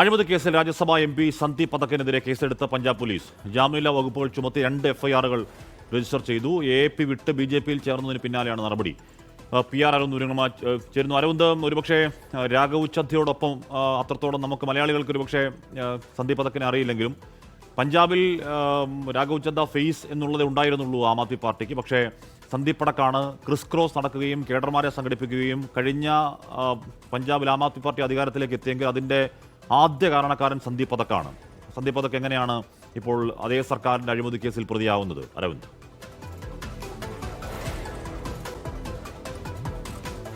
അഴിമതി കേസിൽ രാജ്യസഭാ MP സന്ദീപ് പതക്കിനെതിരെ കേസെടുത്ത പഞ്ചാബ് പോലീസ് ജാമ്യമില്ലാ വകുപ്പുകൾ ചുമത്തി 2 FIRകൾ രജിസ്റ്റർ ചെയ്തു. AAP വിട്ട് BJPയിൽ ചേർന്നതിന് പിന്നാലെയാണ് നടപടി. PR അരവിന്ദ് ചേരുന്നു. അരവിന്ദ്, ഒരുപക്ഷെ രാഘവ് ചദ്ദയോടൊപ്പം അത്രത്തോളം നമുക്ക് മലയാളികൾക്ക് ഒരുപക്ഷെ സന്ദീപ് പതക്കിനെ അറിയില്ലെങ്കിലും പഞ്ചാബിൽ രാഘവ് ചദ്ദ ഫേസ് എന്നുള്ളതേ ഉണ്ടായിരുന്നുള്ളൂ ആം ആദ്മി പാർട്ടിക്ക്. പക്ഷേ സന്ദീപ് പടക്കാണ് ക്രിസ് ക്രോസ് നടക്കുകയും കേഡർമാരെ സംഘടിപ്പിക്കുകയും കഴിഞ്ഞ പഞ്ചാബിൽ ആം ആദ്മി പാർട്ടി അധികാരത്തിലേക്ക് എത്തിയെങ്കിൽ അതിൻ്റെ ആദ്യ കാരണക്കാരൻ സന്ദീപ് പതക്കാണ്. സന്ദീപ് പതക്ക് എങ്ങനെയാണ് ഇപ്പോൾ അതേ സർക്കാരിൻ്റെ അഴിമതി കേസിൽ പ്രതിയാവുന്നത്? അരവിന്ദ്.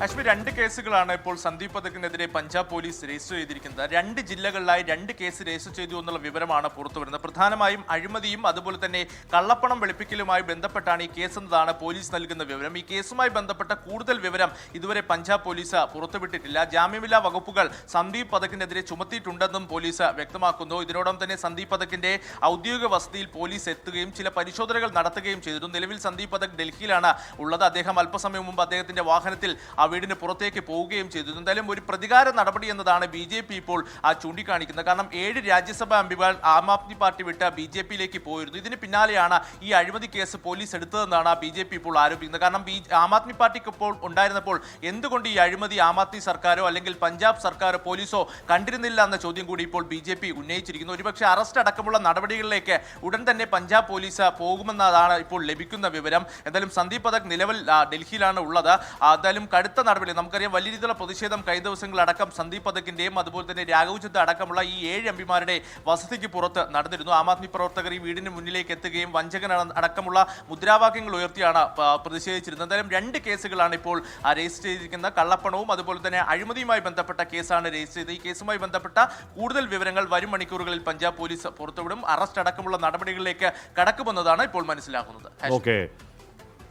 കാശ്മീർ 2 കേസുകളാണ് ഇപ്പോൾ സന്ദീപ് പതക്കിനെതിരെ പഞ്ചാബ് പോലീസ് രജിസ്റ്റർ ചെയ്തിരിക്കുന്നത്. 2 ജില്ലകളിലായി 2 കേസ് രജിസ്റ്റർ ചെയ്തു എന്നുള്ള വിവരമാണ് പുറത്തുവരുന്നത്. പ്രധാനമായും അഴിമതിയും അതുപോലെ തന്നെ കള്ളപ്പണം വെളുപ്പിക്കലുമായി ബന്ധപ്പെട്ടാണ് ഈ കേസെന്നതാണ് പോലീസ് നൽകുന്ന വിവരം. ഈ കേസുമായി ബന്ധപ്പെട്ട കൂടുതൽ വിവരം ഇതുവരെ പഞ്ചാബ് പോലീസ് പുറത്തുവിട്ടിട്ടില്ല. ജാമ്യമില്ലാ വകുപ്പുകൾ സന്ദീപ് പതക്കിനെതിരെ ചുമത്തിയിട്ടുണ്ടെന്നും പോലീസ് വ്യക്തമാക്കുന്നു. ഇതിനോടൊപ്പം തന്നെ സന്ദീപ് പതക്കിന്റെ ഔദ്യോഗിക വസതിയിൽ പോലീസ് എത്തുകയും ചില പരിശോധനകൾ നടത്തുകയും ചെയ്തിരുന്നു. നിലവിൽ സന്ദീപ് പതക് ഡൽഹിയിലാണ് ഉള്ളത്. അദ്ദേഹം അല്പസമയം മുമ്പ് അദ്ദേഹത്തിന്റെ വാഹനത്തിൽ വീടിന് പുറത്തേക്ക് പോവുകയും ചെയ്തു. എന്തായാലും ഒരു പ്രതികാര നടപടി എന്നതാണ് BJP ഇപ്പോൾ ചൂണ്ടിക്കാണിക്കുന്നത്. കാരണം 7 രാജ്യസഭാ അംഗങ്ങൾ ആം ആദ്മി പാർട്ടി വിട്ട് BJPയിലേക്ക് പോയിരുന്നു. ഇതിന് പിന്നാലെയാണ് ഈ അഴിമതി കേസ് പോലീസ് എടുത്തതെന്നാണ് BJP ഇപ്പോൾ ആരോപിക്കുന്നത്. കാരണം ആം ആദ്മി പാർട്ടിക്ക് ഇപ്പോൾ ഉണ്ടായിരുന്നപ്പോൾ എന്തുകൊണ്ട് ഈ അഴിമതി ആം ആദ്മി സർക്കാരോ അല്ലെങ്കിൽ പഞ്ചാബ് സർക്കാരോ പോലീസോ കണ്ടിരുന്നില്ല എന്ന ചോദ്യം കൂടി ഇപ്പോൾ BJP ഉന്നയിച്ചിരിക്കുന്നു. ഒരുപക്ഷെ അറസ്റ്റ് അടക്കമുള്ള നടപടികളിലേക്ക് ഉടൻ തന്നെ പഞ്ചാബ് പോലീസ് പോകുമെന്നതാണ് ഇപ്പോൾ ലഭിക്കുന്ന വിവരം. എന്തായാലും സന്ദീപ് പതക് നിലവിൽ ഡൽഹിയിലാണ് ഉള്ളത്. എന്തായാലും കടുത്ത നടപടി, നമുക്കറിയാം വലിയ രീതിയിലുള്ള പ്രതിഷേധം കഴിഞ്ഞ ദിവസങ്ങളടക്കം സന്ദീപ് പതക്കിന്റെയും അതുപോലെ തന്നെ രാഘവ് ചദ്ദ അടക്കമുള്ള ഈ 7 MPമാരുടെ വസതിക്ക് പുറത്ത് നടന്നിരുന്നു. ആം ആദ്മി പ്രവർത്തകർ ഈ വീടിന് മുന്നിലേക്ക് എത്തുകയും വഞ്ചകൻ അടക്കമുള്ള മുദ്രാവാക്യങ്ങൾ ഉയർത്തിയാണ് പ്രതിഷേധിച്ചിരുന്നത്. എന്തായാലും 2 കേസുകളാണ് ഇപ്പോൾ രജിസ്റ്റർ ചെയ്തിരിക്കുന്നത്. കള്ളപ്പണവും അതുപോലെ തന്നെ അഴിമതിയുമായി ബന്ധപ്പെട്ട കേസാണ് രജിസ്റ്റർ ചെയ്തത്. ഈ കേസുമായി ബന്ധപ്പെട്ട കൂടുതൽ വിവരങ്ങൾ വരും മണിക്കൂറുകളിൽ പഞ്ചാബ് പോലീസ് പുറത്തുവിടും. അറസ്റ്റ് അടക്കമുള്ള നടപടികളിലേക്ക് കടക്കുമെന്നതാണ് ഇപ്പോൾ മനസ്സിലാക്കുന്നത്.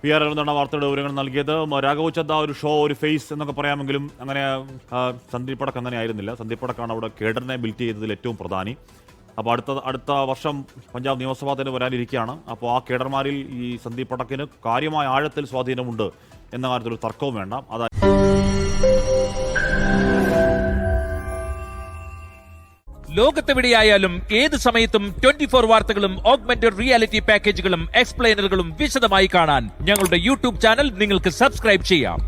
PR അരവിന്ദാണ് വാർത്തയുടെ വിവരങ്ങൾ നൽകിയത്. രാഘവ് ചദ്ദ ഒരു ഷോ, ഒരു ഫേസ് എന്നൊക്കെ പറയാമെങ്കിലും അങ്ങനെ സന്ദീപ് പടക്ക് അങ്ങനെ ആയിരുന്നില്ല. സന്ദീപ് പടക്കാണ് അവിടെ കേഡറിനെ ബിൽറ്റ് ചെയ്തതിൽ ഏറ്റവും പ്രധാനി. അപ്പോൾ അടുത്ത വർഷം പഞ്ചാബ് നിയമസഭാ തന്നെ വരാനിരിക്കുകയാണ്. അപ്പോൾ ആ കേഡർമാരിൽ ഈ സന്ദീപ് പടക്കിന് കാര്യമായ ആഴത്തിൽ സ്വാധീനമുണ്ട് എന്ന കാര്യത്തിൽ ഒരു തർക്കവും വേണ്ട. അതായത് ലോകത്തെവിടെയായാലും ഏത് സമയത്തും 24 വാർത്തകളും ഓഗ്മെന്റഡ് റിയാലിറ്റി പാക്കേജുകളും എക്സ്പ്ലെയിനറുകളും വിശദമായി കാണാൻ ഞങ്ങളുടെ YouTube ചാനൽ നിങ്ങൾക്ക് സബ്സ്ക്രൈബ് ചെയ്യാം.